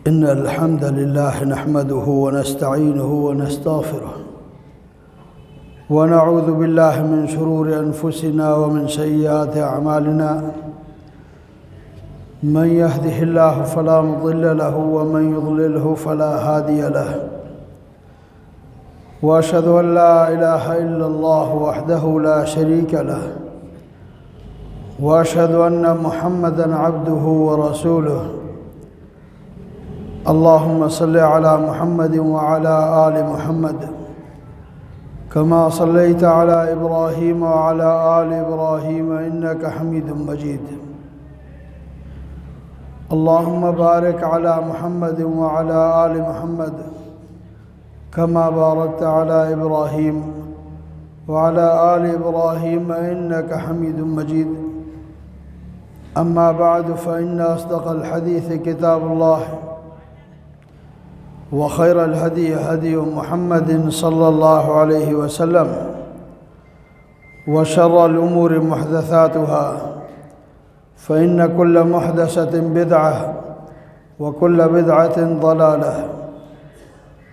إن الحمد لله نحمده ونستعينه ونستغفره ونعوذ بالله من شرور أنفسنا ومن سيئات أعمالنا من يهده الله فلا مضل له ومن يضلله فلا هادي له وأشهد أن لا إله إلا الله وحده لا شريك له وأشهد أن محمدًا عبده ورسوله اللهم صل على محمد وعلى آل محمد كما صليت على إبراهيم وعلى آل إبراهيم إنك حميد مجيد اللهم بارك على محمد وعلى آل محمد كما باركت على إبراهيم وعلى آل إبراهيم إنك حميد مجيد أما بعد فإن أصدق الحديث كتاب الله وخير الهدي هدي محمد صلى الله عليه وسلم وشر الأمور محدثاتها فإن كل محدثة بدعة وكل بدعة ضلالة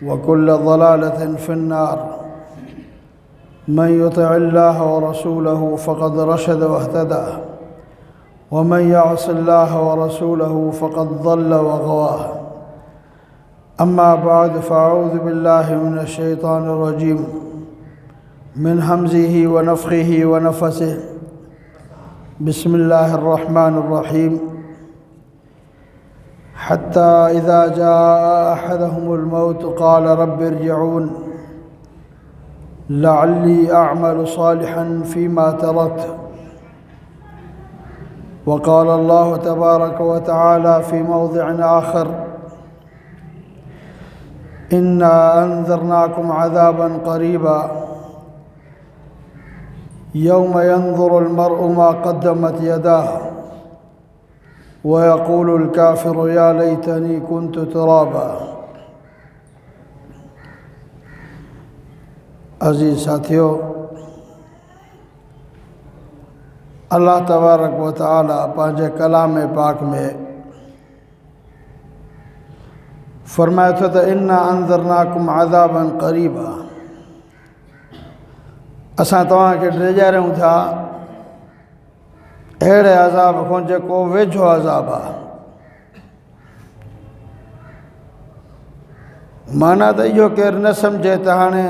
وكل ضلالة في النار من يطع الله ورسوله فقد رشد واهتدى ومن يعص الله ورسوله فقد ضل وغوى أما بعد فأعوذ بالله من الشيطان الرجيم من همزه ونفخه ونفسه بسم الله الرحمن الرحيم حتى إذا جاء أحدهم الموت قال رب ارجعون لعلي أعمل صالحا فيما تركت وقال الله تبارك وتعالى في موضع آخر إنا أنذرناكم عذابا قريبا يوم ينظر المرء ما قدمت يداه ويقول الكافر يا ليتني كنت ترابا عزیز ساتھیو اللہ تبارک و تعالی پانچے کلام پاک میں فرمایا تھا انا انذرناکم عذابا قریبا اساں تواں کے ڈریجا رہوں تھا اہڑے عذاب کو جکو ویجھو عذاب آ مانا تو یہ کیر نہ سمجھے تہانے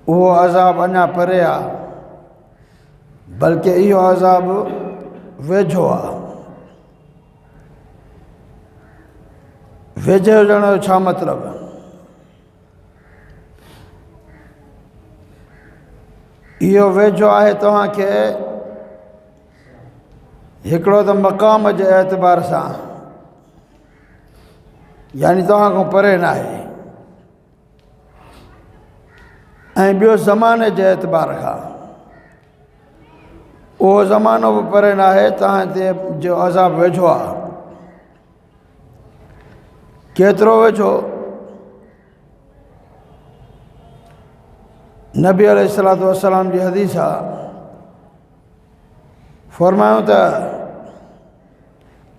وہ عذاب انا پرے آ بلکہ یہ عذاب ویجھو آ ویجھو جانا چھا مطلب یہ ویجھو آئے تو ہاں کہ ہکڑو تو مقام جے اعتبار سا یعنی تو ہاں کو پرے نہ ہے ऐं ॿियो ज़माने जे एतबार खां उहो ज़मानो बि परे न आहे तव्हां ते जो अज़ाब वेझो आहे केतिरो वेझो नबी अलैहिस्सलातु वस्सलाम जी हदीस आहे फरमायूं त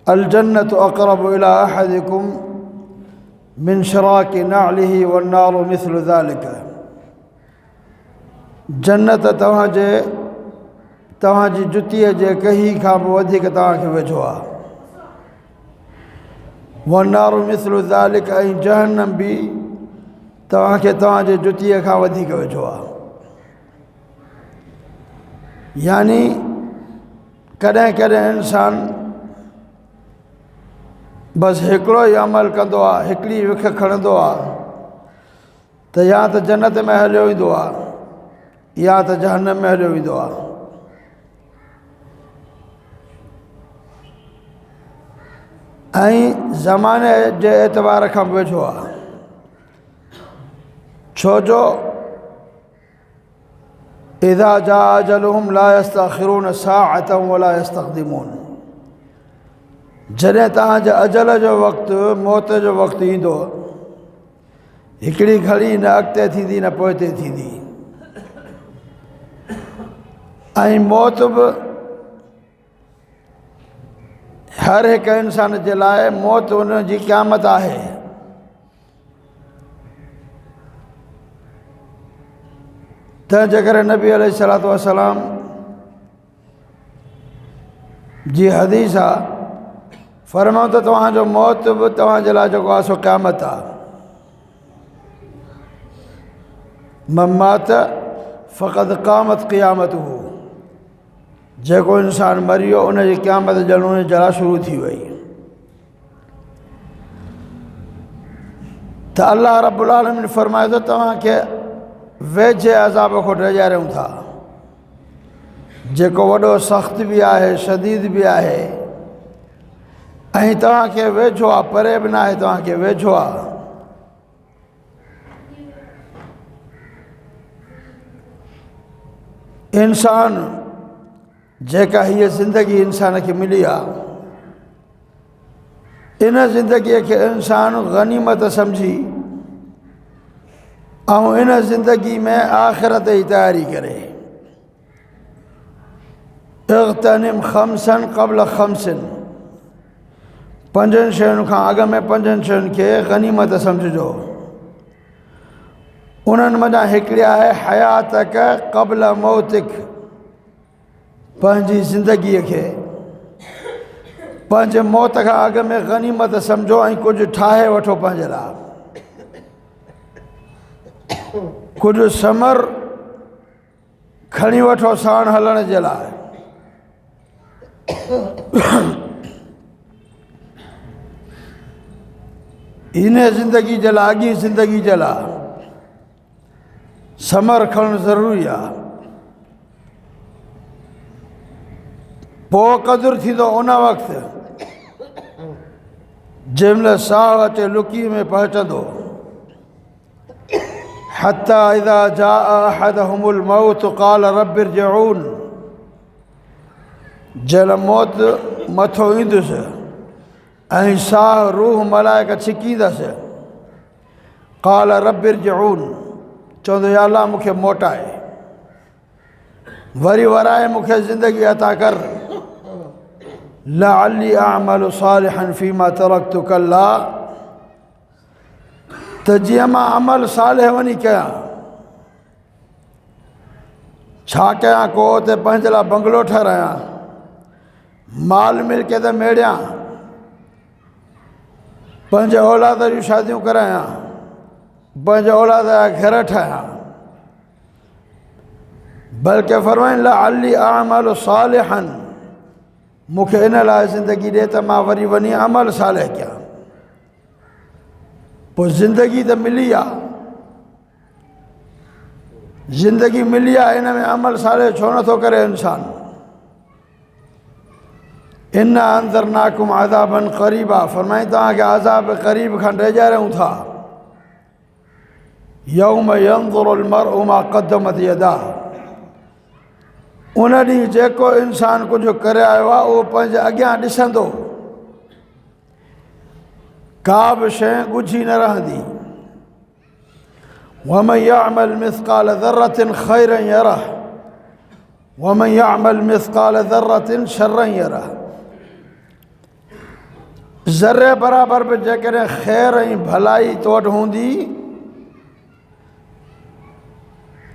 अल जन्नतु अक़रबु इला अहदिकुम मिन शिराकी नालिही वन्नारु मिस्लु ज़ालिक जन्नत तव्हांजी जुतीअ जे कही खां बि वधीक तव्हांखे वेझो आहे वन्नारु मिस्लु ज़ालिक ऐं जहन्नम बि तव्हांखे तव्हांजे जुतीअ खां वधीक वेझो आहे यानी कॾहिं कॾहिं इंसान बसि हिकिड़ो ई अमल कंदो आहे हिकिड़ी विख खणंदो आहे त या त जन्नत में हलियो ईंदो आहे या त जहन्नम में हलियो वेंदो आहे ऐं ज़माने जे एतबार खां वेझो आहे छो जो इज़ा जाअ अजलुहुम ला यस्तअखिरून साअतन वला यस्तक़दिमून जॾहिं तव्हांजे अजल जो वक़्तु मौत जो वक़्तु ईंदो हिकिड़ी घड़ी न अॻिते थींदी न पोइते थींदी ऐं मौत बि हर एक इंसान जे लाइ मौत उन जी क़यामत आहे। तंहिंजे करे नबी अलैहिस्सलातु वस्सलाम जी हदीस आहे, फरमाऊं त तव्हांजो मौत बि तव्हांजे लाइ जेको आहे सो क़यामत आहे। ममात फ़क़द क़ामत क़यामतहू, जेको इंसान मरियो उन जी क़यामत ॼण उन जरा शुरू थी वई। त अल्लाह रब्बुल आलमीन फरमाए थो तव्हांखे वेझे अज़ाब खां ॾेजारियूं था, जेको वॾो सख़्त बि आहे, शदीद बि आहे, ऐं तव्हांखे वेझो आहे, परे बि न आहे, तव्हांखे वेझो आहे। इंसान जेका हीअ ज़िंदगी इंसान खे मिली आहे, इन ज़िंदगीअ खे इंसान गनीमत सम्झी ऐं इन ज़िंदगी में आख़िरत जी तयारी करे। इग़्तनिम ख़म्सन क़ब्ल ख़म्सिन, पंजनि शयुनि खां अॻु में पंजनि शयुनि खे गनीमत सम्झिजो। उन्हनि मञा हिकिड़ी आहे हयातक क़ब्ल मौतिक, पंहिंजी ज़िंदगीअ खे पंहिंजे मौत खां अॻु में गनीमत सम्झो ऐं कुझु ठाहे वठो पंहिंजे लाइ, कुझु समर खणी वठो साण हलण जे लाइ। इन ज़िंदगी जे लाइ, अॻी ज़िंदगी जे लाइ समर खणणु ज़रूरी आहे। पोइ क़दुरु थींदो उन वक़्तु जंहिंमहिल साहु अचे लुकी में पहुचंदो। हत्ता इज़ा जाअ अहदहुमुल मौत क़ाल रब्बि इरजिऊन, जंहिं मौत मथो ईंदुसि ऐं साहु रूह मलाइका छिकींदसि, क़ाल रब्बि इरजिऊन, चवंदो या अल्लाह मूंखे मोटाए, वरी वराए मूंखे ज़िंदगी अता कर। लअल्ली अअमलु सालिहन फीमा तरक्तु कल्ला, त जीअं मां अमल सालिह वञी कयां। छा कयां? को त पंहिंजे लाइ बंगलो ठाहिरायां, माल मिल्कियत मेड़ियां, पंहिंजे औलाद जूं शादियूं करायां, पंहिंजे औलाद जा घर ठाहियां। बल्कि फरमाइनि लअल्ली अअमलु सालिहन, मूंखे इन लाइ ज़िंदगी ॾे त मां वरी वञी अमल सालिह कयां। पोइ ज़िंदगी त मिली आहे, ज़िंदगी मिली आहे, इन में अमल सालिह छो नथो करे इंसान? इन्ना अंज़रनाकुम अज़ाबन क़रीबा, फरमाईं तव्हांखे अज़ाब क़रीब खां ॾेजारियूं था। यौम यंज़ुरुल मर्उ मा क़द्दमत यदाह, उन ॾींहुं जेको इंसान कुझु करे आयो आहे उहो पंहिंजे अॻियां ॾिसंदो, का बि शइ ॻुझी न रहंदी। वमन यअमल मिस्क़ाल ज़र्रतिन ख़ैरन यरह वमन यअमल मिस्क़ाल ज़र्रतिन शर्रन यरह, ज़र्रे बराबरि बि जेकॾहिं ख़ैर ऐं भलाई तो वटि हूंदी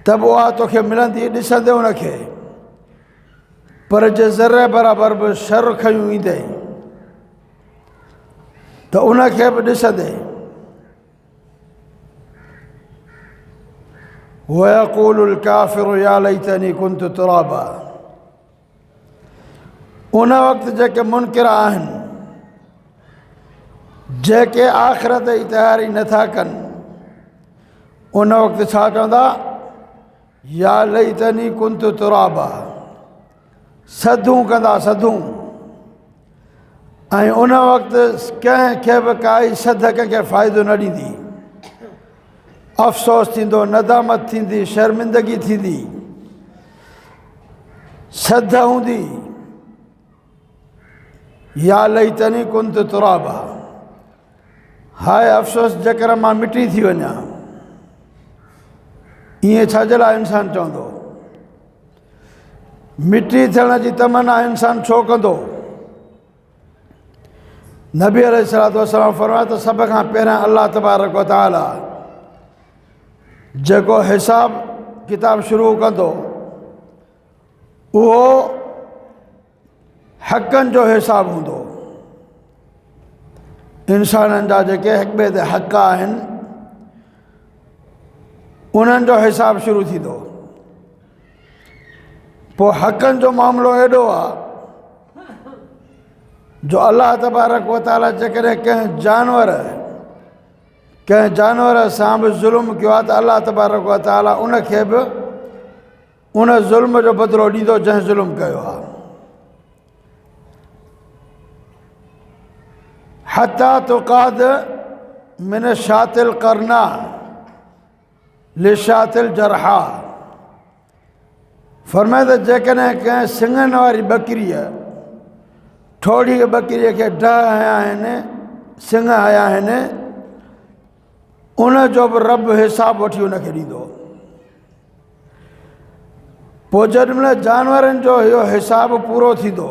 त बि उहा तोखे मिलंदी, ॾिसंदे उनखे। पर जे ज़र्रे बराबरि बि शर खयूं ईंदे त उनखे बि ॾिसंदे। वयक़ूलुल काफ़िरु या लैतनी कुन्तु तुराबा, उन वक़्तु जेके मुनकिर आहिनि, जेके आख़िरत जी तयारी नथा कनि, उन वक़्तु छा चवंदा? या लैतनी कुन्तु तुराबा, सदूं कंदा सदूं। ऐं उन वक़्तु कंहिंखे बि काई सद कंहिंखे फ़ाइदो न ॾींदी, अफ़सोस थींदो, नदामत थींदी, शर्मिंदगी थींदी, सद हूंदी। या लैतनी कुन्तु तुराबा, हाय अफ़सोस जेकर मां मिटी थी वञा। ईअं छाजे लाइ इंसान चवंदो? मिटी थियण जी तमन्ना इंसान छो कंदो? नबी अलैहिस्सलाम फरमाया त सब खां पहिरियां अल्लाह तबारक व तआला जेको हिसाब किताब शुरू कंदो उहो हक़नि जो हिसाब हूंदो। इंसाननि जा जेके हिक ॿिए ते हक़ आहिनि उन्हनि जो हिसाब शुरू थींदो। पोइ हक़नि जो मामिलो एॾो आहे जो अल्लाह तबारक व तआला जेकॾहिं कंहिं जानवर सां बि ज़ुल्म कयो आहे त अल्लाह तबारक व तआला उनखे बि उन ज़ुल्म जो बदिलो ॾींदो जंहिं ज़ुल्म कयो आहे। हत्ता तुक़ाद मिन शातिल करना लिशातिल जरहा। फरमाए त जेकॾहिं कंहिं सिंगनि वारी बकरीअ ठोड़ी बकरीअ खे ढह हया आहिनि, सिंग हया आहिनि, उन जो बि रब हिसाब वठी उनखे ॾींदो। पोइ जेॾीमहिल जानवरनि जो इहो हिसाब पूरो थींदो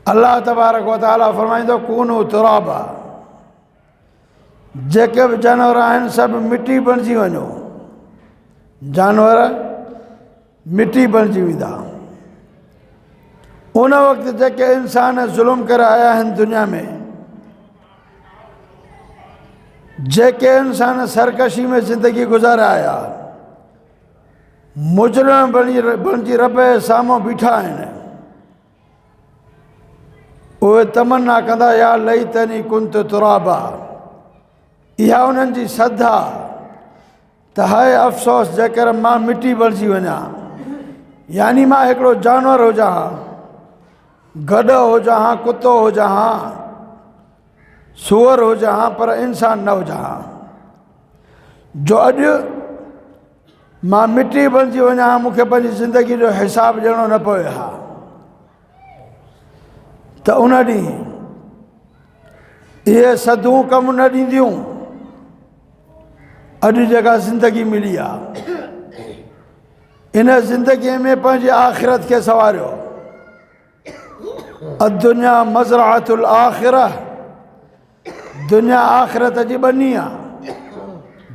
अल्लाह तबारक व तआला फरमाईंदो कूनू तुराबा, जेके बि जानवर आहिनि सभु मिटी बणिजी वञो। जानवर मिटी बणिजी वेंदा। उन वक़्तु जेके इंसान ज़ुल्म करे आया आहिनि दुनिया में, जेके इंसान सरकशी में ज़िंदगी गुज़ारे आया, मुजरिम बणिजी रब जे साम्हूं बीठा आहिनि, उहे तमन्ना कंदा या लईतनी कुंत तुराबा। इहा उन्हनि जी सदा त हाय अफ़सोस जेकर मां मिटी बणिजी वञा, यानी मां हिकिड़ो जानवर हुजां हा, गॾ हुजां हा, कुतो हुजां हा, सूअर हुजां हा, पर इंसान न हुजां हा। जो अॼु मां मिटी बणिजी वञा हा, मूंखे पंहिंजी ज़िंदगी जो हिसाब ॾियणो न पवे हा। त उन ॾींहुं इहे सदूं कमु न ॾींदियूं। अॼु जेका ज़िंदगी मिली आहे, इन ज़िंदगीअ में पंहिंजी आख़िरत खे संवारियो। अदुनिया मज़रअतुल आख़िरह, दुनिया आख़िरत जी बनी आहे।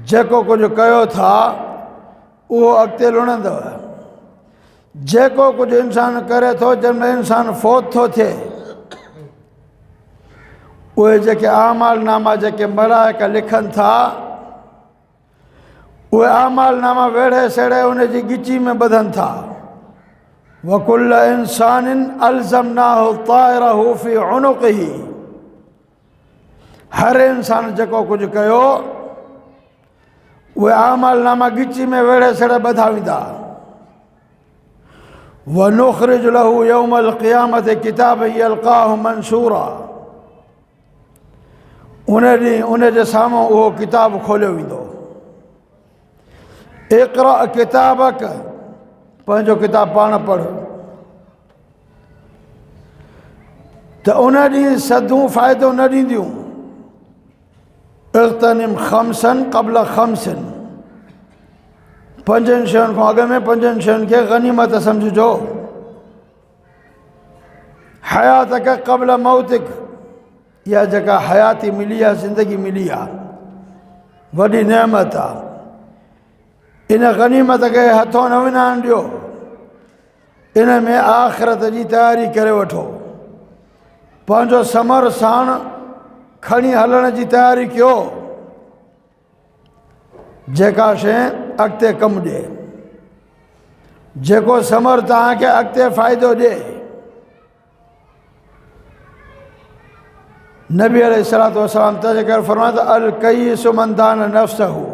जेको कुझु कयो था उहो अॻिते लुणंदव। जेको कुझु इंसान करे थो, जंहिंमहिल इंसान फ़ौत थो थिए, उहे जेके आमाल नामा जेके मलाइका लिखनि था, उहे आमाल नामा वेड़े सेड़े उन जी ॻिची में ॿधनि था। वकुल्ल इंसानिन अलज़मनाहु ताइरहु फी उनुक़िही। हर इंसान जेको कुझु कयो उहे आमाल नामा ॻिची में वेड़े सेड़े ॿधा वेंदा। वनुख़रिजु लहू यौमल क़ियामत किताब यल्क़ाहु मंशूरा। उन ॾींहुं उन जे साम्हूं उहो किताब खोलियो वेंदो। इक़रा किताबक, पंहिंजो किताब पाण पढ़। त उन ॾींहुं सदूं फ़ाइदो न ॾींदियूं। इग़्तनिम ख़म्सन क़ब्ल ख़म्सिन, पंजनि शयुनि खां अॻ में पंजनि शयुनि खे गनीमत सम्झिजो। हयातक क़ब्ल मौतिक, इहा जेका हयाती मिली आहे, ज़िंदगी मिली आहे, वॾी नेमत आहे। इन गनीमत खे हथों न विञाइण ॾियो। इन में आख़िरत जी तयारी करे वठो। पंहिंजो समर साण खणी हलण जी तयारी कयो। जेका शइ अॻिते कमु ॾिए, जेको समर तव्हांखे अॻिते फ़ाइदो ॾिए। नबी अलैहिस्सलातु वस्सलाम त जेकर फरमाया त अल कय्यिसु मन दान नफ़्सहु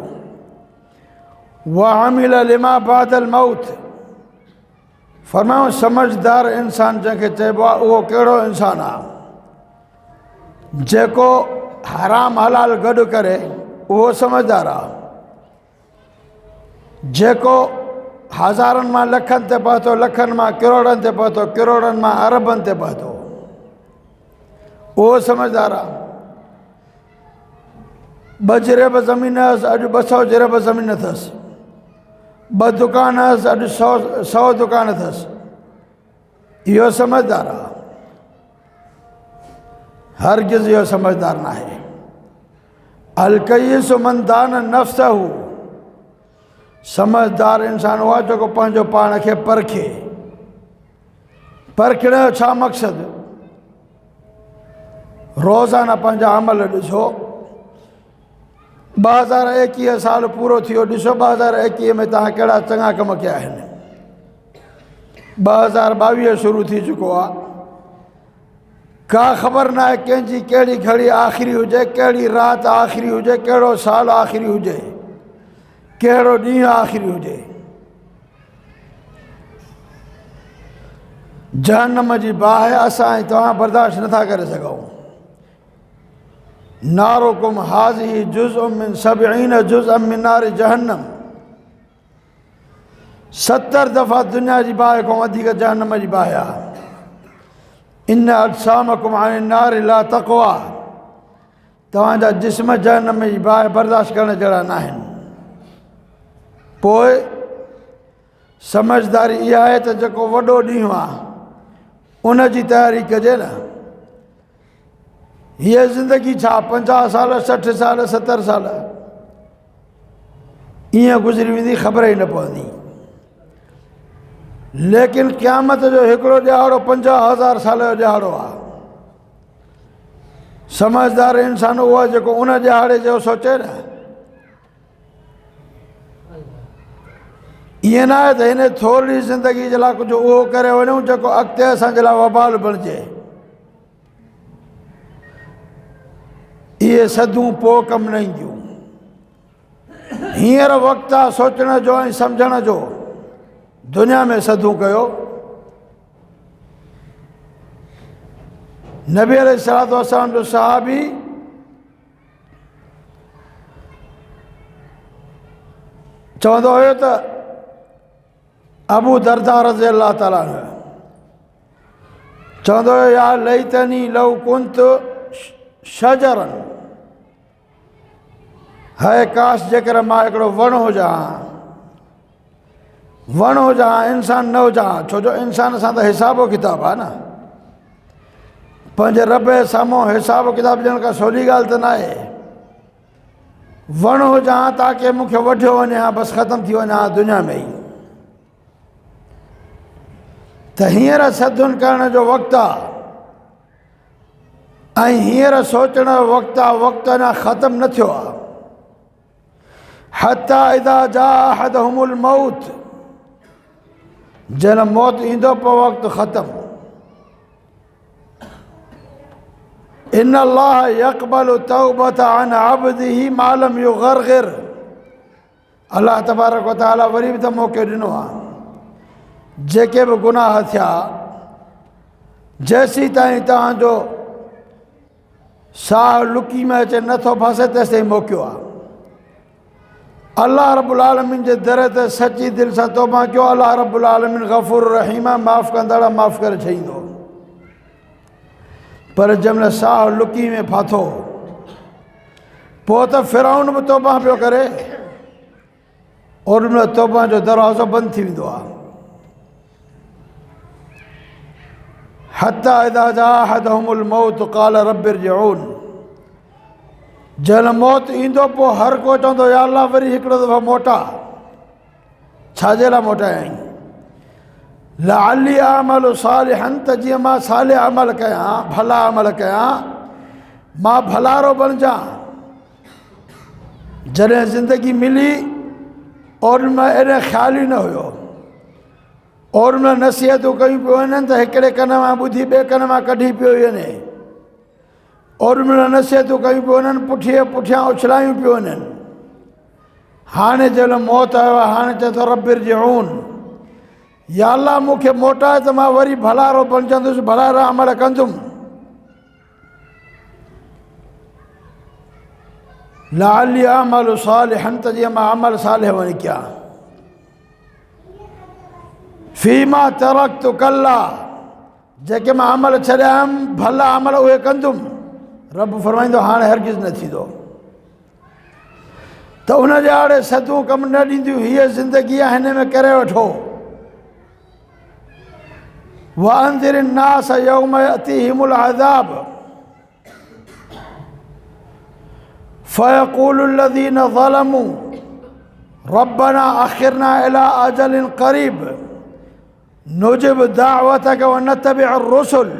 व अमिल लिमा बादल मौत। फरमायो समझदार इंसान जंहिंखे चइबो आहे उहो कहिड़ो इंसान आहे? जेको हराम हलाल गॾु करे उहो समझदार आहे। जेको हज़ारनि मां लखनि ते पहुतो, लखनि मां किरोड़नि ते पहुतो, किरोड़नि मां अरबनि ते पहुतो, उहो समझदार आहे। 2 जरेब ज़मीन हुअसि, अॼु 200 जरेब ज़मीन अथसि। 2 दुकान हुअसि, अॼु 100 दुकान अथसि। इहो समझदार आहे। हरगिज़ इहो समझदार न आहे। अलकय्यिस मन दान नफ़्सहू, समझदार इंसान हुआ जेको पंहिंजो पाण खे परखे। परखण जो छा मक़सदु? रोज़ाना पंहिंजा अमल ॾिसो। 2021 साल पूरो थियो, ॾिसो 2021 में तव्हां कहिड़ा चङा कम कया आहिनि। 2022 शुरू थी चुको आहे। का ख़बर न आहे कंहिंजी कहिड़ी घड़ी आख़िरी हुजे, कहिड़ी राति आख़िरी हुजे, कहिड़ो साल आख़िरी हुजे, कहिड़ो ॾींहुं आख़िरी हुजे। जहन्नम जी बाहि असां ऐं तव्हां बर्दाश्त नथा करे सघूं। नारुकुम हाज़िही जुज़्अुम मिन 70 जुज़्अम मिन नारि जहन्नम। 70 दफ़ा दुनिया जी बाहि खां वधीक जहन्नम जी बाहि आहे। इन अजसामकुम अन नारि ला तक़वा, तव्हांजा जिस्म जहन्नम जी बाहि बर्दाश्त करण जहिड़ा न आहिनि। पोइ समझदारी इहा आहे त जेको वॾो ॾींहुं आहे उन जी तयारी कजे न। हीअ ज़िंदगी छा 50 साल, 60 साल, 70 साल ईअं गुज़री वेंदी, ख़बर ई न पवंदी। लेकिन क़यामत जो हिकिड़ो ॾियारो 50,000 साल जो ॾियारो आहे। समझदार इंसान उहो आहे जेको उन ॾियारे जो सोचे न। ईअं न आहे त हिन थोरी ज़िंदगी जे लाइ कुझु उहो करे वञूं जेको अॻिते असांजे लाइ वबाल बणिजे। इहे सदूं पोइ कमु न ईंदियूं। हींअर वक़्तु आहे सोचण जो ऐं सम्झण जो। दुनिया में सदूं कयो। नबी अलैहिस्सलातु वस्सलाम जो सहाबी चवंदो हुयो त अबू दरदा रज़ी अल्लाह ताला अन्हु चवंदो हुयो, या लैतनी लौ कुंतु शजरन, है काश जेकर मां हिकिड़ो वण हुजां। वण हुजां, इंसान न हुजां। छो जो इंसान सां त हिसाबो किताब आहे न। पंहिंजे रब जे साम्हूं हिसाबु किताब ॾियण खां सवली ॻाल्हि त न आहे। वण हुजां ताकी मूंखे वढियो वञे, हा बसि ख़तमु थी वञे, हा दुनिया में ई। त हींअर सदुनि करण जो वक़्तु आहे ऐं हींअर सोचण जो वक़्तु आहे। वक़्तु अञा ख़तमु न थियो आहे। हत्ता इज़ा जाअ अहदहुमुल मौत, जन मौत ईंदो पोइ वक़्तु ख़तमु। इन अल्लाह यक़बलु तौबत अन अब्दिही मा लम युग़रग़िर। अल्लाह तबारक व तआला वरी बि त मौक़ो ॾिनो आहे। जेके बि गुनाह थिया, जेसीं ताईं तव्हांजो साह लुकी में अचे नथो फासे तेसिताईं मौक़ो आहे। अल्लाह रब्बुल आलमीन जे दर ते सची दिलि सां तौबा कयो। अल्लाह रब्बुल आलमीन गफ़ूर रहीम आहे, माफ़ु कंदड़, माफ़ु करे छॾींदो। पर जंहिंमहिल साह लुकी में फाथो पोइ त फिरौन बि तौबा पियो करे, ओॾी महिल तौबा जो दरवाज़ो बंदि थी वेंदो आहे। हत्ता इज़ा जाअ अहदहुमुल मौत क़ाल रब्बि इरजिऊन। जंहिं मौत ईंदो पोइ हर को चवंदो, या अल्लाह वरी हिकिड़ो दफ़ो मोटा। छाजे लाइ मोटायईं? लअल्ली अअमलु सालिहन, त जीअं मां सालिह अमल कयां, भला अमल कयां, मां भलारो बणिजां। जॾहिं ज़िंदगी मिली ओॾी महिल एॾे ख़्याल ई न हुयो। ओॾी महिल नसीहतूं कयूं पियूं वञनि त हिकिड़े कन मां ॿुधी ॿिए कन मां कढी पियो वञे। ओॾी महिल नसीहतूं कयूं पियूं वञनि, पुठियां उछलायूं पियूं वञनि। हाणे जंहिं मौत आयो आहे, हाणे चए थो रब्बि इरजिऊन, या अल्लाह मूंखे मोटाए त मां वरी भलारो बणिजंदुसि, भलारा अमल कंदुमि। लअल्ली अअमलु सालिहन, त जीअं मां अमल सालिह वञी कयां। फ़ीमा तरक्तु कल्ला, जेके मां अमल छॾिया आहिनि भला अमल उहे कंदुमि। रब फरमाईंदो हाणे हरगिज़ न थींदो। त उन जे आड़े सदूं कमु न ॾींदियूं। हीअ ज़िंदगी आहे, हिन में करे वठो। वअंज़िर अन्नास यौम यअतीहिमुल अज़ाब, فيقول الذين ظلموا ربنا أخرنا إلى أجل قريب نجب دعوتك ونتبع الرسل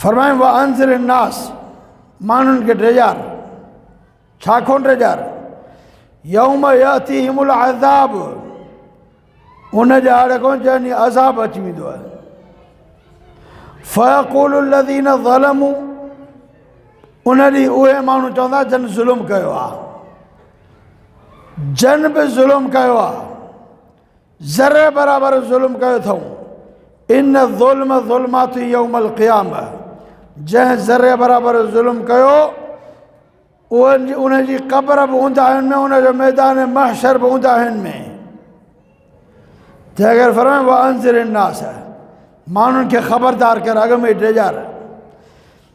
فرمائیں وانذر الناس مانن کے ڈیجار چھاکھون ڈیجار یوم یاتیہم العذاب ان جاڑے کون جانی عذاب اچ ویندو ہے فیقول الذین ظلموا ان ڈی اوے مانو چوندا جن ظلم کیو آ جن به ظلم کیو آ ذرے برابر ظلم کیو تھوں ان الظلم ظلمات یوم القیامہ جن ذرے برابر ظلم کیو ان جی قبر به ہوندا میں ان جو میدان محشر به ہوندا میں تے اگر فرمائیں وانذر الناس مانن کے خبردار کر اگ میں ڈیجار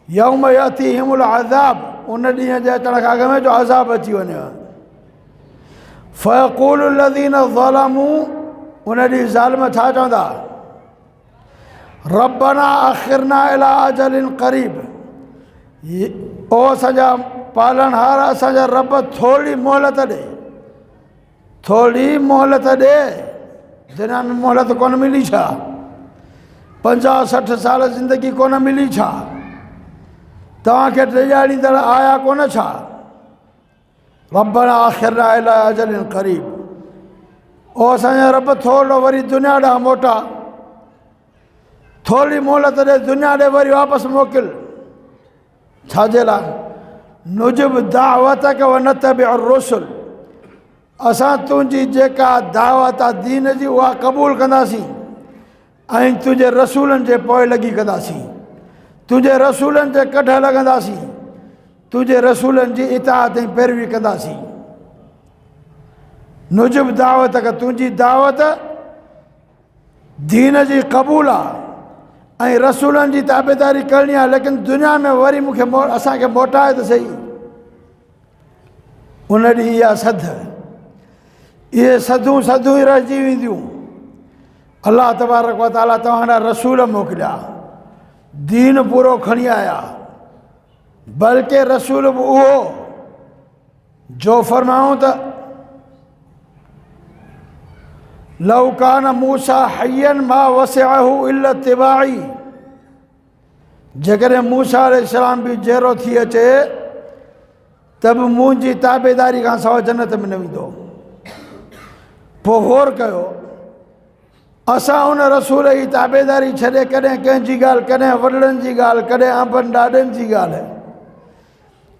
یوم یاتیہم العذاب ان ڈیہں جے اچن کھا اگ میں جو عذاب اچی ونے فیقول الذین ظلموا ان ڈی ظالم چھا چوندا ربنا اخرنا الى اجل قریب او سجا پالن ہار اسا رب تھوڑی مہلت دے تھوڑی مہلت دے جنہاں میں مہلت کون ملی چھا 50-60 سال زندگی کون ملی چھا تاں کے ڈیجاڑی در آیا کون چھا ربنا آخرنا الى اجل قریب او اسا رب تھوڑو وری دنیا ڈا موٹا تھوڑی مہلت دے دنیا ڈے وری واپس موکل چھاجلا نجب دعوتک ونتبع الرسل اساں تنجی جیکا دعوت دین جی وہ قبول کندا سی ऐं तुंहिंजे रसूलनि जे पोइ लॻी कंदासीं तुंहिंजे रसूलनि जे कढ लॻंदासीं तुंहिंजे रसूलनि जी इताअत ऐं पैरवी कंदासीं नुजब दावत का तुंहिंजी दावत दीन जी क़बूल आहे ऐं रसूलनि जी ताबेदारी करणी आहे लेकिन दुनिया में वरी मूंखे असांखे मोटाए त सही उन ॾींहुं इहा सद इहे सदूं सदूं ई रहिजी वेंदियूं अल्लाह तबारक व ताला तव्हांजा रसूल मोकिलिया दीन पूरो खणी आया बल्कि रसूल बि उहो जो फरमाऊं त लौ कान मूसा हय्यन मा वसिअहु इल्ला इत्तिबाई जेकॾहिं मूसा अलैहिस्सलाम बि जहिड़ो थी अचे त बि मुंहिंजी ताबेदारी खां सवाइ जन्नत में न वेंदो पोइ गौर कयो असां उन रसूल जी ताबेदारी छॾे कॾहिं कंहिंजी ॻाल्हि कॾहिं वॾड़नि जी ॻाल्हि कॾहिं अंबनि ॾाॾनि जी ॻाल्हि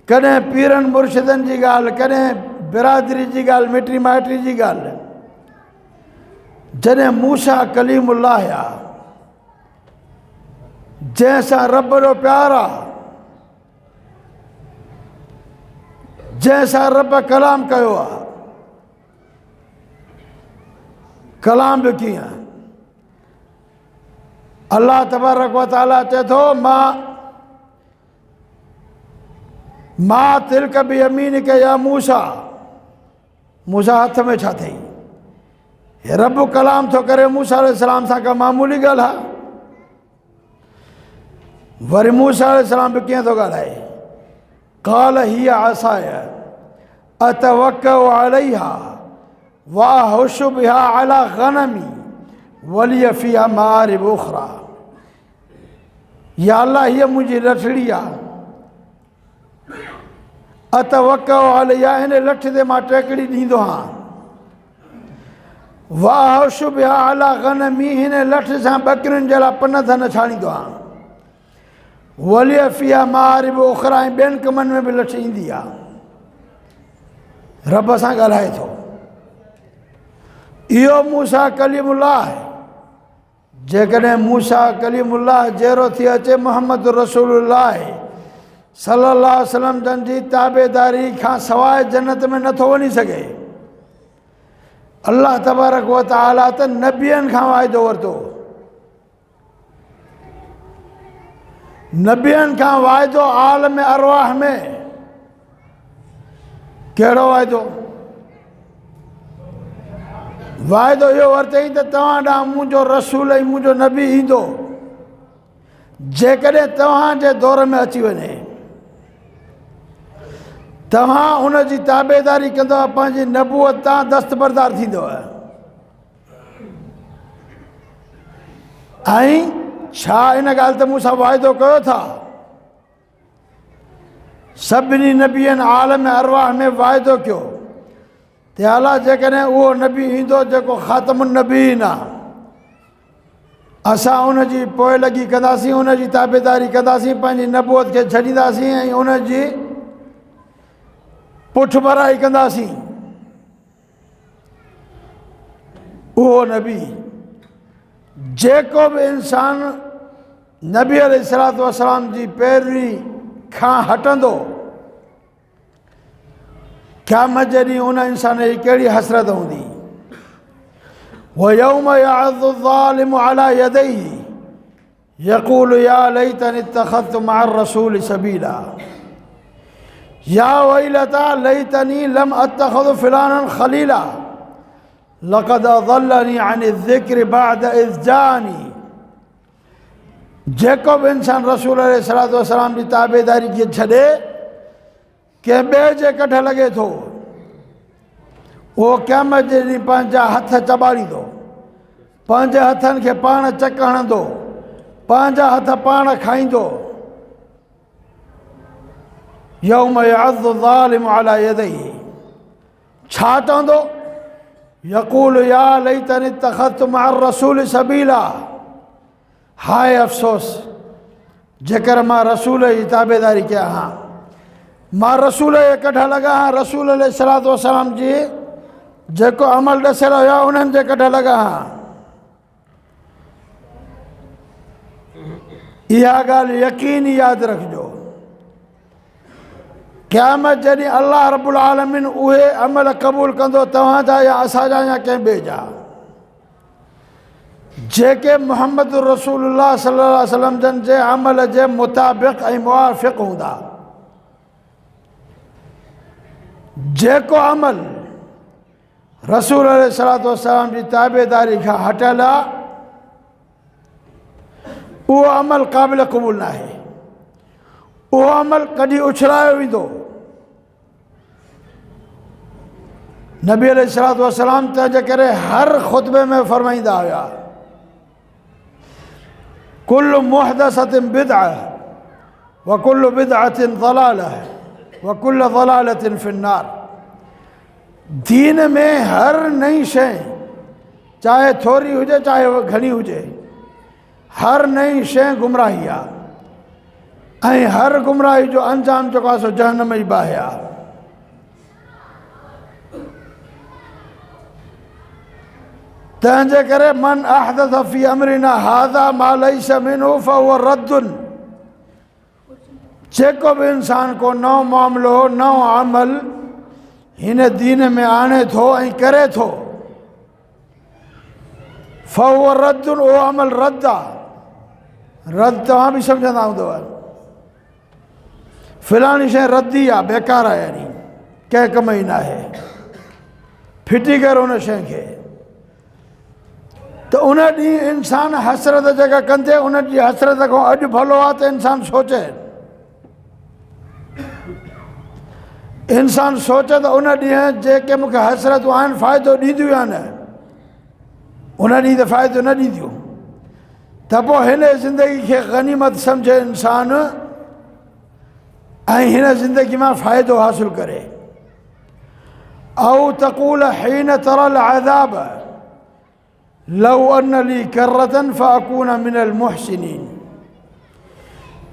कॾहिं पीरनि मुर्शिदनि जी ॻाल्हि कॾहिं बिरादरी जी ॻाल्हि मिटी माइटी जी ॻाल्हि जॾहिं मूसा कलीमुल्लाह आहे जंहिंसां रब जो प्यारु आहे जंहिंसां रब कलाम कयो आहे कलाम बि कीअं अल्लाह तबारक व ताला चए थो मां तिलक बि यमीनिक या मूसा मूसा हथ में छा अथई रब कलाम थो करे मूसा अलैहिस्सलाम सां का मामूली ॻाल्हि आहे वरी मूसा अलैहिस्सलाम बि कीअं थो ॻाल्हाए क़ाल हिय असाय अतवक्कउ अलैहा वाहुशु बिहा अला गनमी वलिय फीहा मारिब उखरा या अल्लाह हीअ मुंहिंजी लठड़ी आहे अतवक्कउ अलैहा हिन लठ ते मां टेकड़ी ॾींदो आहियां वाहुशु बिहा अला गनमी हिन लठ सां ॿकरियुनि जे लाइ पन धन छाणींदो आहियां वलिय फीहा मारिब उखरा ऐं ॿियनि कमनि में बि लठ ईंदी आहे रब सां ॻाल्हाए थो इहो मूसा कलीमुल्लाह आहे जेकॾहिं मूसा कलीमुल्लाह जहिड़ो थी अचे मुहम्मद रसूलुल्लाह सल्लल्लाहु अलैहि वसल्लम जन जी ताबेदारी खां सवाइ जन्नत में नथो वञी सघे अल्लाह तबारक व ताला त नबियनि खां वाइदो वरितो नबियनि खां वाइदो आलम अरवाह में कहिड़ो वाइदो वाइदो इहो वरितई त तव्हां ॾांहुं मुंहिंजो रसूल ऐं मुंहिंजो नबी ईंदो जेकॾहिं तव्हांजे दौर में अची वञे तव्हां उन जी ताबेदारी कंदव, पंहिंजी नबूअत तां दस्तबरदार थींदव। ऐं छा इन ॻाल्हि ते मूंसां वाइदो कयो था? सभिनी नबियनि आलम अरवाह में वाइदो कयो त अला जेकॾहिं उहो नबी ईंदो जेको ख़ातमुन नबीन आहे, असां उन जी पोइ लॻी कंदासीं, उन जी ताबेदारी कंदासीं, पंहिंजी नबूअत खे छॾींदासीं ऐं उन जी पुठ भराई कंदासीं। उहो नबी जेको बि इंसान नबी अलैहिस्सलातु वस्सलाम जी पैरवी खां हटंदो, क़यामत जे ॾींहुं उन इंसान जी कहिड़ी हसरत हूंदी। वयौम यअज़्ज़ु ज़ालिमु अला यदैहि यक़ूलु या लैतनी इत्तख़ज़्तु मअर रसूलि सबीला या वैलता लैतनी लम अत्तख़िज़ फलानन खलीला लक़द अज़ल्लनी अनि ज़िक्रि बअद इज़ जानी। जेको बि इंसान रसूल अलैहिस्सलातु वस्सलाम जी ताबेदारी खे छॾे कंहिं ॿिए जे कठे लॻे थो, उहो क़यामत जे ॾींहुं पंहिंजा हथ चॿाड़ींदो, पंहिंजे हथनि खे पाण चक हणंदो, पंहिंजा हथ पाण खाईंदो। यौम यअज़्ज़ु ज़ालिमु अला यदैहि, छा चवंदो? यक़ूलु या लैतनी इत्तख़ज़्तु मअर रसूलि सबीला, हाय अफ़सोस जेकर मां रसूल जी ताबेदारी कया हा, मां रसूल जे कठे लॻा हा, रसूल अलैहिस्सलातु वस्सलाम जी जेको अमल ॾसियल हुया उन्हनि जे कठे लॻा हा। इहा ॻाल्हि यकीनी यादि रखिजो, क़यामत जॾहिं अल्लाह रब्बुल आलमीन उहे अमल क़बूल कंदो तव्हांजा या असांजा या कंहिं ॿिए जा, जेके मुहम्मद रसूलुल्लाह सल्लल्लाहु अलैहि वसल्लम जन जे अमल जे मुताबिक़ ऐं मुवाफ़िक़ हूंदा। जेको अमल रसूल अलैहिस्सलातु वस्सलाम जी ताबेदारी खां हटियल आहे, उहो अमल क़ाबिल क़बूल न आहे। उहो अमल कॾहिं उछलायो वेंदो। नबी अलैहिस्सलातु वस्सलाम तंहिंजे करे हर ख़ुतबे में फरमाईंदा हुया, कुल्लु मुहदसतिन बिदअह व कुल्लु बिदअतिन ज़लालह व कुल्लु ज़लालतिन फिन्नार। दीन में हर नई शइ, चाहे थोरी हुजे चाहे घणी हुजे, हर नई शइ गुमराही आहे ऐं हर गुमराही जो अंजाम जेको आहे सो जहन्नम जी बाहि आहे। तंहिंजे करे मन अहदथ फी अमरिना हाज़ा मा लैस मिन्हु फहुव रद्दुन, जेको बि इंसान को नओं मामिलो नओं अमल हिन दीन में आणे थो ऐं करे थो, फहुव रद्दुन, उहो अमल रद्द आहे। रद्द तव्हां बि सम्झंदा हूंदव, फलाणी शइ रद्दी आहे, बेकार आहे, यानी कंहिं कम ई न आहे, फिटी कर उन शइ खे। त उन ॾींहुं इंसान हसरत जेका कंदे, उन जी हसरत खां अॼु भलो आहे त इंसान सोचे, इंसान सोचे त उन ॾींहुं जेके मूंखे हसरतूं आहिनि फ़ाइदो ॾींदियूं या न, उन ॾींहुं त फ़ाइदो न ॾींदियूं। त पोइ हिन ज़िंदगी खे गनीमत सम्झे इंसान ऐं हिन ज़िंदगी मां फ़ाइदो हासिल करे। औ तक़ूल हीन तरल अज़ाब लौ अन ली करतन फ़अकून मिनल मुहसिनीन,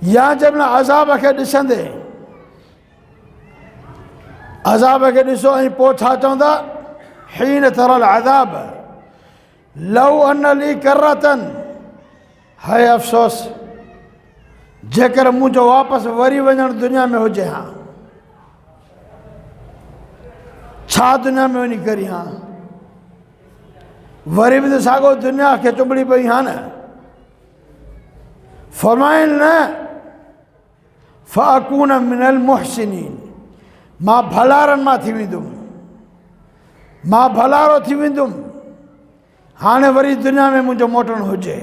या जंहिं महिल अज़ाब खे ॾिसंदे, अज़ाब खे ॾिसो ऐं पोइ छा चवंदा? हीन तरल अज़ाब लौ अन ली करतन, हाय अफ़सोस जेकर मुंहिंजो वापसि वरी वञणु दुनिया में हुजे हा, छा दुनिया में वञी करी हा, वरी बि त साॻो दुनिया खे चुंबड़ी पई हा न। फरमाइनि न फ़अकून मिनल मुहसिनीन, मां भलारनि मां थी वेंदुमि, मां भलारो थी वेंदुमि, हाणे वरी दुनिया में मुंहिंजो मोटणु हुजे।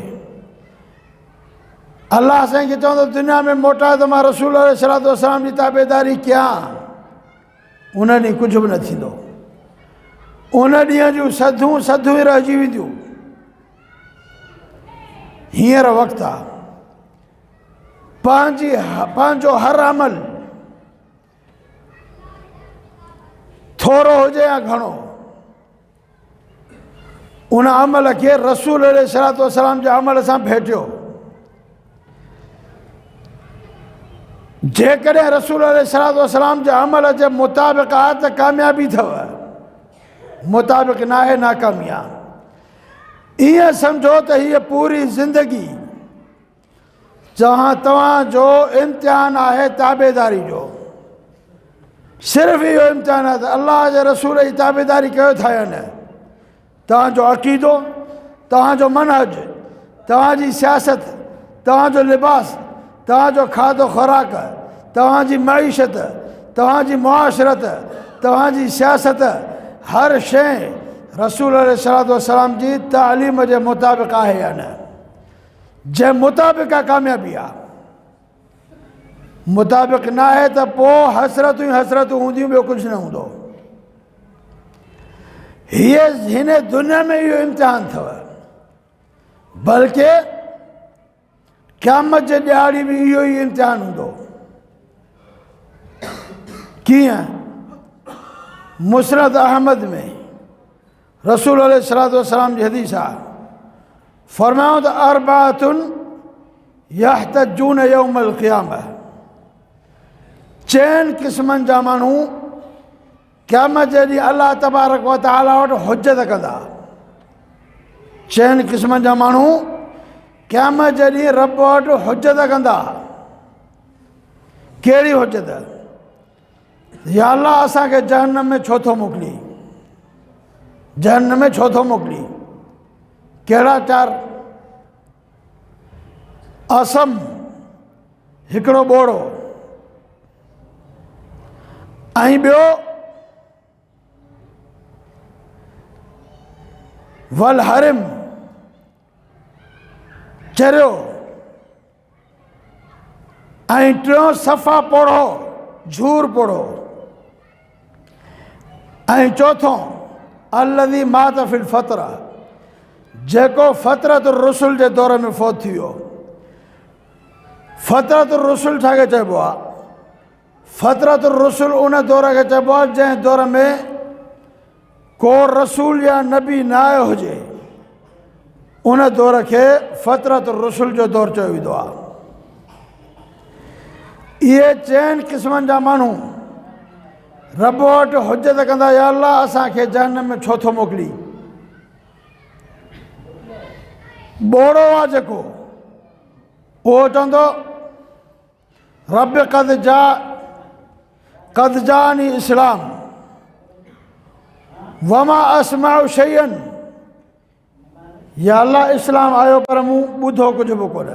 अल्लाह असांखे चवंदो दुनिया में मोटा त मां रसूल अलैहिस्सलातु वस्सलाम जी ताबेदारी कयां, उन ॾींहुं कुझु बि न थींदो। उन ॾींहं जूं सधूं सधूं ई रहिजी वेंदियूं। हींअर वक़्तु आहे, पंहिंजो हर अमल थोरो हुजे या घणो, उन अमल खे रसूल अलैहिस्सलातु वस्सलाम जे अमल सां भेटियो। जेकॾहिं रसूल अलैहिस्सलातु वस्सलाम जे अमल जे मुताबिक़ आहे त कामयाबी अथव, मुताबिक़ न आहे नाकामी आहे। ईअं सम्झो त हीअ पूरी ज़िंदगी तव्हांजो इम्तिहान आहे ताबेदारी जो। सिर्फ़ु इहो इम्तिहान आहे त अलाह जे रसूल जी ताबेदारी कयो था या न। तव्हांजो अक़ीदो, तव्हांजो मनहज, तव्हांजी सियासत, तव्हांजो लिबास, तव्हांजो खाधो खुराक, तव्हांजी मईशत, तव्हांजी मुआशरत, तव्हांजी सियासत, हर शइ रसूल अलैहिस्सलातु वस्सलाम जी तालीम जे मुताबिक़ आहे या न। जे मुताबिक़ कामयाबी आहे, मुताबिक़ न आहे त पोइ हसरतूं ई हसरतूं हूंदियूं, ॿियो कुझु न हूंदो। हिन दुनिया में इहो इम्तिहान अथव, बल्कि क़यामत जे ॾियारी बि इहो ई इम्तिहान हूंदो। कीअं? मुस्नद अहमद में रसूल अलैहिस्सलातु वस्सलाम जी हदीस आहे, फरमायो त अरबातुन यहतजून यौमल क़ियामह, चइनि क़िस्मनि जा माण्हू क़यामत जे ॾींहुं अलाह तबारक व तआला वटि हुज्जत कंदा। चइनि क़िस्मनि जा माण्हू क़यामत जे ॾींहुं रब वटि हुज्जत कंदा। कहिड़ी हुज्जत? या अलाह असांखे जहन्नम में छो थो मोकिली, जहन्नम में छो थो मोकिली? कहिड़ा चार? असम, हिकिड़ो ॿोड़ो, ऐं ॿियो वलहरिम, चरियो, ऐं टियों सफ़ा पोड़ो, झूर पोड़ो, ऐं चौथों अल्लज़ी मात फिल फ़तरा, जेको फ़तरत रसूल जे दौर में फ़ौत थी वियो। फ़तरत रसूल छाखे चइबो आहे? फ़तरत रसूल उन दौर खे चइबो आहे जंहिं दौर में को रसूल या नबी न आयो हुजे, उन दौर खे फ़तरत रसूल जो दौर चयो वेंदो आहे। इहे चइनि क़िस्मनि जा माण्हू रब वटि हुज्जत कंदा, या अलाह असांखे जहन्नम में छो थो मोकिली? ॿोड़ो आहे जेको, उहो चवंदो रब क़द जानी इस्लाम वमा अस्माउ शयन, या अल्लाह इस्लाम आयो पर मूं ॿुधो कुझु बि कोन।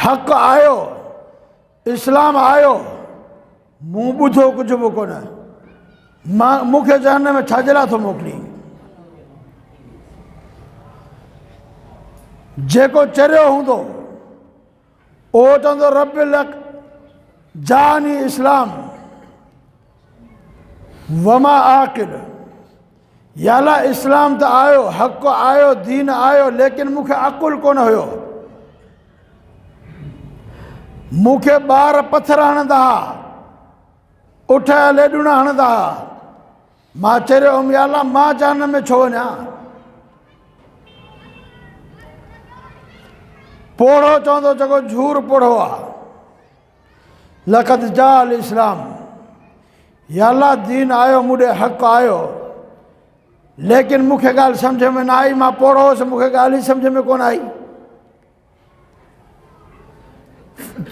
हक़ आयो, इस्लाम आयो, मूं ॿुधो कुझु बि कोन। मूंखे जहन्नम में छाजे लाइ थो मोकिली? जेको चरियो हूंदो उहो चवंदो रब जानी इस्लाम वमा आकिल, या अल्लाह इस्लाम त आयो, हक़ आयो, दीन आयो, लेकिन मूंखे अकुल कोन हुयो। मूंखे ॿार पथर हणंदा हुआ, उठ लेडुणा हणंदा हुआ, मां चरियो हुउमि, या अल्लाह मां जहन्नम में छो वञा? पोड़ो चवंदो जेको झूर पोड़ो आहे, लक़द जाल इस्लाम, या अल्लाह दीन आयो, मूं ॾे हक़ आयो, लेकिन मूंखे ॻाल्हि सम्झ में न आई। मां पोड़ो हुउसि, मूंखे ॻाल्हि ई सम्झ में कोन आई।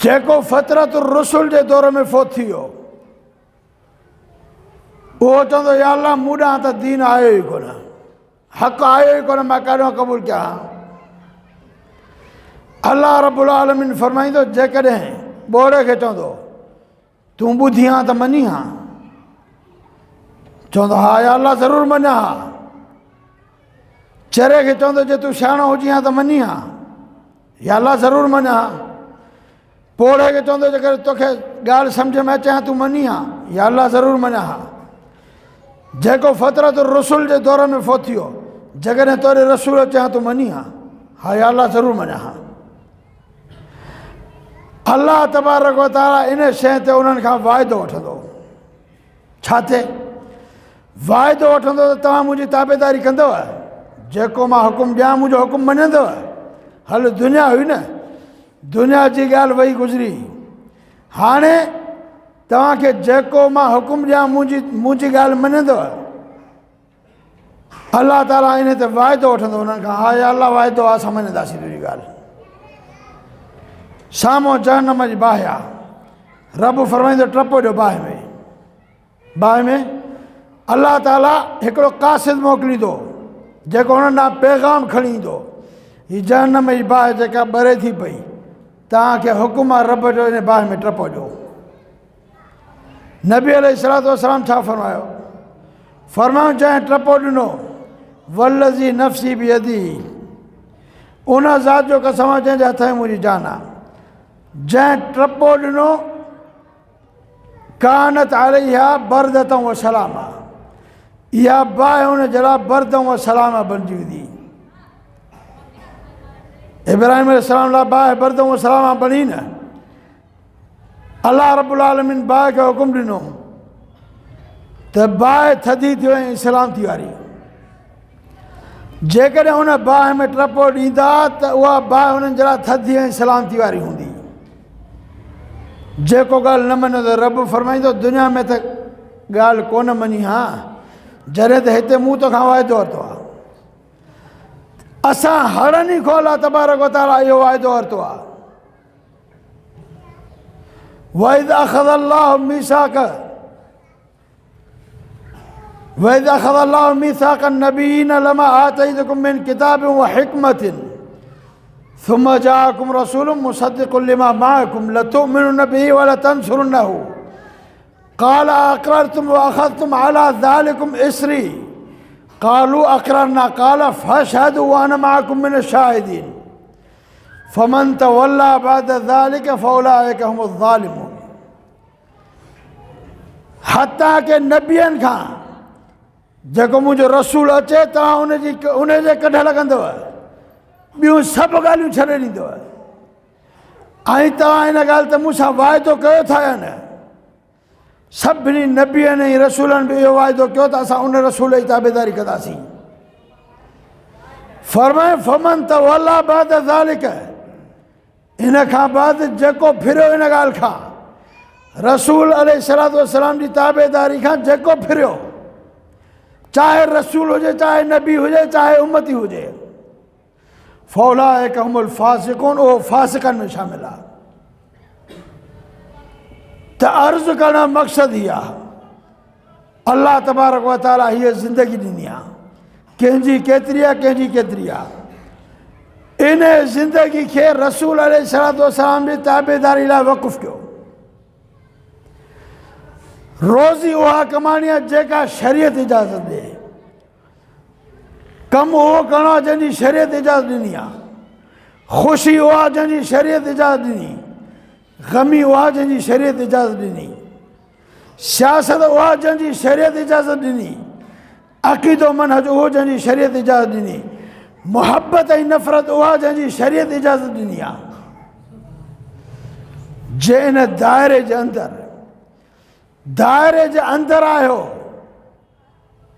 जेको फ़तरत रसूल जे दौर में फ़ौत थी वियो, उहो चवंदो या अल्लाह मूं ॾांहुं त दीन आयो ई कोन, हक़ आयो ई कोन, मां काॾों क़बूल कयां? अल्लाह रब्बुल आलमीन फरमाईंदो, जेकॾहिं ॿोड़े खे चवंदो तूं ॿुधी हा त मञी हा, चवंदो हा या अल्लाह ज़रूरु मञा हा। चरे खे चवंदो जे तूं सियाणो हुजी हा त मञी हा, या अल्लाह ज़रूरु मञा हा। पोड़े खे चवंदो जेकर तोखे ॻाल्हि सम्झ में अचे हा तूं मञी हा, या अलाह ज़रूरु मञा हा। जेको फ़तरत रसूल जे दौर में फ़ौत थियो, जेकॾहिं तोरे रसूल अचे हा तूं मञी हा, हा या अलाह ज़रूरु मञा हा। अलाह तबारक व तआला इन शइ ते उन्हनि खां वाइदो वठंदो। छा ते वाइदो वठंदो? त तव्हां मुंहिंजी ताबेदारी कंदव, जेको मां हुकुम ॾियां मुंहिंजो हुकुम मञंदव। हल दुनिया हुई न, दुनिया जी ॻाल्हि वई गुज़री। हाणे तव्हांखे जेको मां हुकुम ॾियां मुंहिंजी ॻाल्हि मञंदव। अलाह ताला इन ते वाइदो वठंदो उन्हनि खां, हा या अलाह वाइदो आहे, असां मञंदासीं तुंहिंजी ॻाल्हि। साम्हूं जहन्नम जी बाहि आहे, रब फरमाईंदो टपो ॾियो बाहि में अलाह ताला हिकिड़ो कासिद मोकिलींदो जेको हुननि ॾांहुं पैगाम खणी ईंदो। हीअ जहन्नम जी बाहि जेका ॿरे थी पई, तव्हांखे हुकुम आहे रब जो इन बाहि में टपो ॾियो। नबी अलैहिस्सलातु वस्सलाम छा फरमायो? फरमायो जंहिं टपो ॾिनो, वल्लज़ी नफ़्सी बियदी, उन ज़ात जो कसम आहे जंहिंजे हथ में मुंहिंजी जान आहे। जंहिं टपो ॾिनो, कानत अलैहा बरदतम व सलामा, इहा बाहि हुन जे लाइ बरदम व सलामा बणिजी वेंदी। इब्राहिम अलैहिस्सलाम लाइ बाहि बरदम व सलामा बणी न। अलाह रब्बुल आलमीन बाहि खे हुकुम ॾिनो त बाहि थधी थी वई, इस्लाम थी वारी। जेकॾहिं हुन बाहि में टपो ॾींदा त उहा बाहि हुननि जे लाइ थधी ऐं इस्लाम थी वारी हूंदी। जेको ॻाल्हि न मञंदो, रब फरमाईंदो दुनिया में त ॻाल्हि कोन मञी हा, जॾहिं त हिते मूं तोखां वाइदो वरितो आहे। असां हड़नि ई खोला तबारक व तआला इहो वाइदो वरितो आहे। वइज़ अख़ज़ल्लाहु मीसाक़ अन्नबिय्यीन लमा आतैतुकुम मिन किताबिन व हिकमतिन सुम्म जाअकुम रसूलुम मुसद्दिक़ुन लिमा माअकुम लतुअमिनुन बिही व लतंसुरुन्नहु क़ाल अक़ररतुम व अख़ज़्तुम अला ज़ालिकुम इस्री क़ालू अक़ररना क़ाल फ़अशहदू व अना माअकुम मिनश शाहिदीन फ़मन तवल्ला बअद ज़ालिक फ़उलाइका हुमुज़ ज़ालिमून। हत्ता के नबियनि खां जेको मुंहिंजो रसूल अचे, तव्हां उनजे कढ लॻंदव, ॿियूं सभु ॻाल्हियूं छॾे ॾींदव। ऐं तव्हां हिन ॻाल्हि ते मूंसां वाइदो कयो था या न? सभिनी नबियनि ऐं रसूलनि बि इहो वाइदो कयो त असां उन रसूल जी ताबेदारी कंदासीं। फरमाए फमन तवल्ला बअद ज़ालिक, इन खां बाद जेको फिरियो इन ॻाल्हि खां, रसूल अलैहिस्सलातु वस्सलाम जी ताबेदारी खां जेको फिरियो, चाहे रसूल हुजे, चाहे नबी हुजे, चाहे उम्मती हुजे, फ़उलाइका हुमुल फ़ासिक़ून, उहो फ़ासिक़नि में शामिल आहे। त अर्ज़ु करण जो मक़सदु ई आहे, अलाह तबारक व तआला हीअ ज़िंदगी ॾिनी आहे, कंहिंजी केतिरी आहे, कंहिंजी केतिरी आहे। इन ज़िंदगी खे रसूल अलैहिस्सलातु वस्सलाम जी ताबेदारी लाइ वक़ुफ़ कयो। रोज़ी उहा कमाणी आहे जेका शरीयत इजाज़त ॾे, कमु उहो करिणो आहे जंहिंजी शरीयत इजाज़त ॾिनी आहे, ख़ुशी उहा जंहिंजी शरीयत इजाज़त ॾिनी, ग़मी उहा जंहिंजी शरीयत इजाज़त ॾिनी, सियासत उहा जंहिंजी शरीयत इजाज़त ॾिनी, अक़ीदो मनहज उहो जंहिंजी शरीयत इजाज़त ॾिनी, मुहबत ऐं नफ़रत उहा जंहिंजी शरीयत इजाज़त ॾिनी आहे। जे इन दायरे जे अंदरि आहियो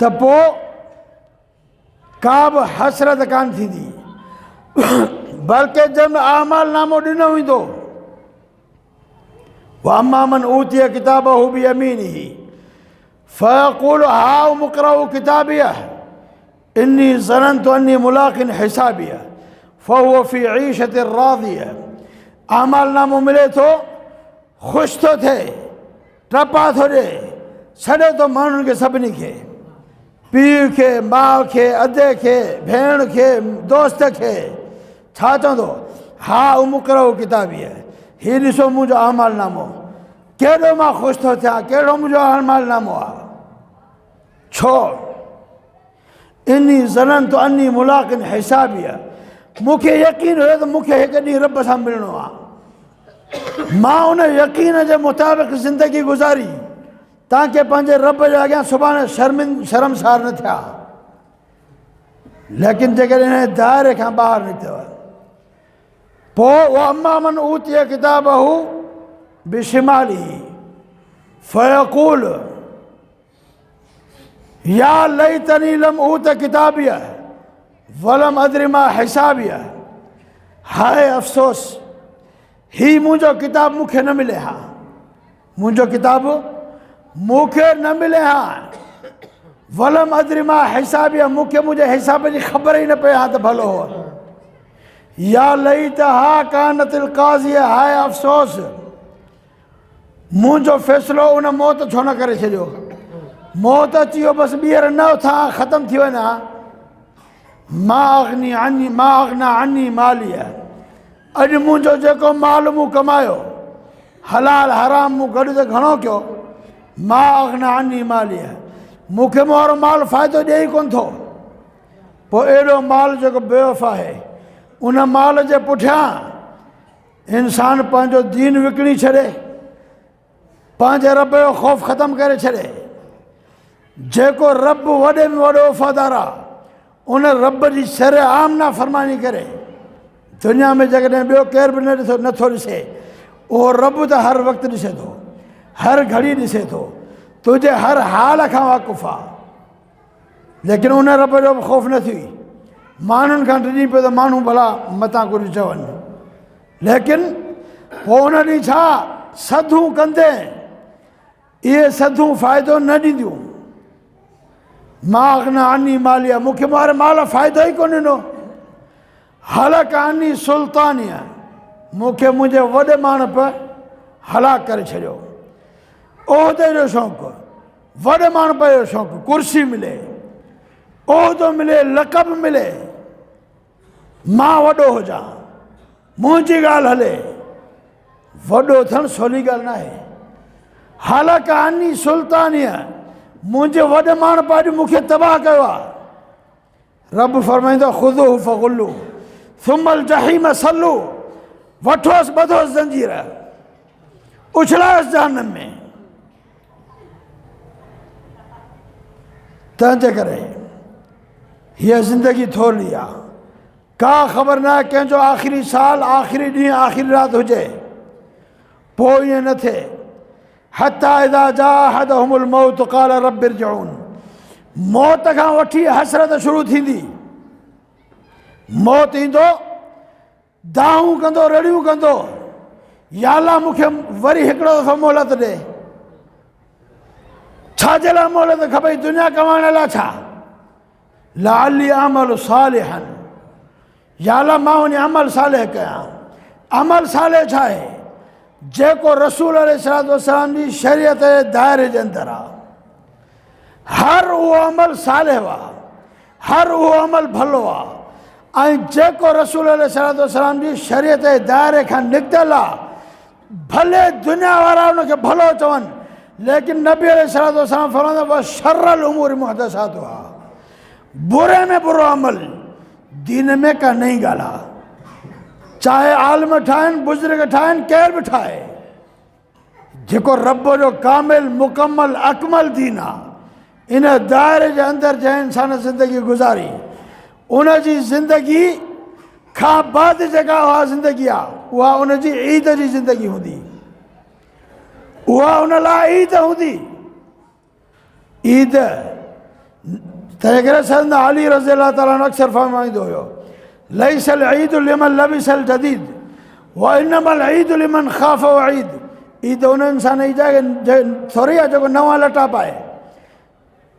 त पोइ का बि हसरत कान थींदी, बल्कि जंहिं आमाल नामो ॾिनो वेंदो, वअम्मा मन ऊतिय किताबहु बियमीनिही फ़यक़ूलु हाउम इक़्रऊ किताबियह इन्नी ज़ननतु अन्नी मुलाक़िन हिसाबियह फ़हुव फ़ी ईशतिन राज़ियह। आमाल नामो मिले थो, ख़ुशि थो थिए, टपा थो ॾे, छॾे थो माण्हुनि खे, सभिनी खे, पीउ खे, माउ खे, अधे खे, भेण खे, दोस्त खे, छा चवंदो? हा उमुक़रऊ किताबीअ, हीउ ॾिसो मुंहिंजो आमाल नामो, केॾो मां ख़ुशि थो थियां, कहिड़ो मुंहिंजो आमाल नामो आहे। छो? इन्नी ज़ननतु अन्नी मुलाक़िन हिसाबियह, मूंखे यकीन हुयो त मूंखे हिकु ॾींहुं रब सां मिलणो आहे। मां उन यकीन जे मुताबिक़ ज़िंदगी गुज़ारी ताकि पंहिंजे रब जे अॻियां सुभाणे शर्मसार न थिया। लेकिन जेकॾहिं हिन दायरे खां ॿाहिरि निकितो पोइ उहो अम्मा मन ऊतिय किताबहू बिशिमाली फयक़ूल या लैतनी लम ऊत किताबिया वलम अद्रि मा हिसाबिया। हाय अफ़सोस, ही मुंहिंजो किताब मूंखे न मिले हा, मुंहिंजो किताब मूंखे न मिले हा। वलम अद्रि मा हिसाबिया, मूंखे मुंहिंजे हिसाब जी ख़बर ई न पए हा त भलो हो। या लैतहा कानतिल क़ाज़िया, हाय अफ़सोस, मुंहिंजो फ़ैसिलो उन मौत छो न करे छॾियो। मौत अची वियो, बसि ॿीहर न उथां, ख़तमु थी वञा। मा अग़ना अन्नी मालिया, अॼु मुंहिंजो जेको माल मूं कमायो, हलाल हराम मूं गॾु त घणो कयो। मा अग़ना अन्नी मालिया, मूंखे मोहरो माल फ़ाइदो ॾिए ई कोन थो। पोइ अहिड़ो माल जेको बेवफ़ा आहे, उन माल जे पुठियां इंसान पंहिंजो दीन विकिणी छॾे, पंहिंजे रब जो ख़ौफ़ ख़तमु करे छॾे। जेको रब वॾे में वॾो वफ़ादार आहे, उन रब जी शर आम ना फरमानी करे दुनिया में जेकॾहिं ॿियो केरु बि नथो ॾिसे, उहो रब त हर वक़्तु ॾिसे थो, हर घड़ी ॾिसे थो, तुंहिंजे हर हाल खां वाक़ुफ़ु आहे। लेकिन उन रब जो बि ख़ौफ़ न थी। माण्हुनि खां ॾिनी पियो त माण्हू भला मथां कुझु चवनि, लेकिन पोइ उन ॾींहुं छा सदूं कंदे, इहे सदूं फ़ाइदो न ॾींदियूं। मा अग़ना अन्नी मालिया, मूंखे मारे माल फ़ाइदो ई कोन ॾिनो। हलक अन्नी सुल्तानिया, मूंखे मुंहिंजे वॾे माण्हू हलाक करे छॾियो। उहिदे जो शौक़ु, वॾे माण्हू जो शौक़ु, कुर्सी मिले, उहिदो मिले, लक़ब मिले, मां वॾो हुजां, मुंहिंजी ॻाल्हि हले। वॾो थियणु सवली ॻाल्हि न आहे। हलक अन्नी सुल्तानिया, मुंहिंजे वॾे माण्हू अॼु मूंखे तबाह कयो आहे। रब फरमाईंदो ख़ुदूहु फ़ग़ुल्लू सुम्मल जहीम सल्लू, वठोसि ॿधोसि ज़ंजीर, उछलायोसि जहन्नम में। तंहिंजे करे हीअ ज़िंदगी थोरी आहे, का ख़बर न आहे कंहिंजो आख़िरी साल, आख़िरी ॾींहुं, आख़िरी राति हुजे। पोइ ईअं न थिए। हत्ता इज़ा जाअ अहदहुमुल मौत क़ाल रब्बि इरजिऊन, मौत खां वठी हसरत शुरू थींदी। मौत ईंदो, दाहूं कंदो, रड़ियूं कंदो, या अल्लाह मूंखे वरी हिकिड़ो दफ़ो मोहलत ॾे। छाजे लाइ मोहलत खपई? दुनिया कमाइण लाइ छा? लअल्ली अमल सालिहन, या अल्लाह मां वञी अमल सालिह कयां। अमल सालिह छा आहे? जेको रसूल अलैहिस्सलाम जी शरीयत जे दायरे जे अंदरि आहे। हर उहो अमल सालिह आहे, हर उहो अमल भलो आहे। ऐं जेको रसूल अलैहिस्सलाम जी शरीयत जे दायरे खां निकितल आहे, भले दुनिया वारा उनखे भलो चवनि, लेकिन नबी अलैहिस्सलाम फरमाईंदा व शर्रुल उमूरि मुहदसातुहा, बुरे में बुरो अमल दीन में का नई ॻाल्हि आहे। चाहे आलिम ठाहिनि, बुज़ुर्ग ठाहिनि, केर बि ठाहे, जेको रब जो कामिल मुकमल अकमल दीन आहे, इन दायरे जे अंदरि जंहिं इंसान ज़िंदगी गुज़ारी, उन जी ज़िंदगी खां बाद जेका उहा ज़िंदगी आहे, उहा उन जी ईद जी ज़िंदगी हूंदी। उहा उन लाइ ईद हूंदी। ईद तंहिं करे सैयदना अली रज़ियल्लाहु ताला अन्हु अक्सर फरमाईंदो हुयो, लैसल ईद लिमन लबिसल जदीद व इन्नमल ईद लिमन ख़ाफ़ वईद। ईद उन इंसान जी थोरी आहे जेको नवां लटा पाए,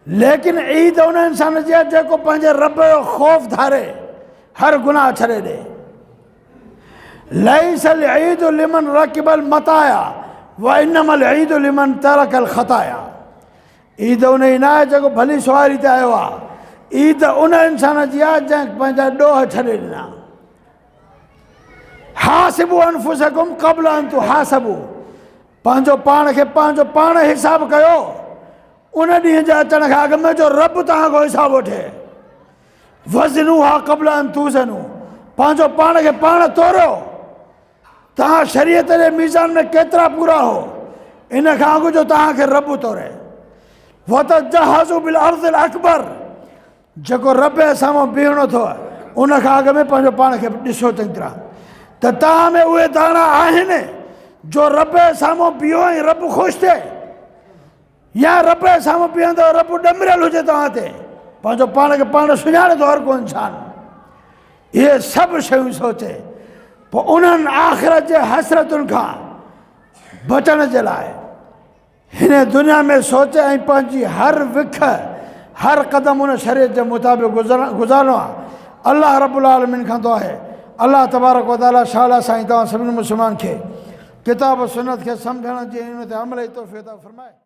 लेकिन ईद उन इंसान जी आहे जेको पंहिंजे रब जो ख़ौफ़ धारे, हर गुनाह छॾे ॾे। लैसल ईद लिमन रकिबल मताया व इन्नमल ईद लिमन तरकल ख़ताया। ईद उन ई न आहे जेको भली सवारी ते आयो आहे। ईद उन इंसान जी आहे जंहिं पंहिंजा ॾोह छॾे ॾिना। हासिबु अनफुसकुम क़ब्ल अन तुहासबु, पंहिंजो पाण खे पंहिंजो पाण हिसाब कयो, उन ॾींहं जे अचण खां अॻु में जो रब तव्हांखो हिसाब वठे। वज़नूहा क़ब्ल अन तूज़नू, पंहिंजो पाण खे पाण तोड़ो, तव्हां शरीयत जे मीज़ान में केतिरा पूरा हो, इन खां अॻु जो तव्हांखे रब थो रहे। वतजहज़ु बिल अर्ज़िल अकबर, जेको रब जे साम्हूं बीहणो अथव उन खां अॻु में पंहिंजो पाण खे ॾिसो चङी तरह त तव्हां में उहे दाणा आहिनि जो रब जे साम्हूं बीहो ऐं रब ख़ुशि थिए, या रब जे साम्हूं बीहंदो रब ॾमिरियल हुजे तव्हां ते, पंहिंजो पाण खे पाण सुञाणे थो हर को इंसानु। इहे सभु शयूं सोचे पोइ उन्हनि आख़िरत जे हसरतुनि खां बचण जे लाइ हिन दुनिया में सोचे ऐं पंहिंजी हर विख हर क़दम उन शरीयत जे मुताबिक़ गुज़ारणो आहे। अल्लाह रब्बुल आलमीन खां दुआ आहे, अल्लाह तबारक व तआला शाला साईं तव्हां सभिनी मुस्लमान खे किताब सुन्नत खे सम्झण जी उन ते अमल जी तौफ़ीक़ अता फ़रमाए।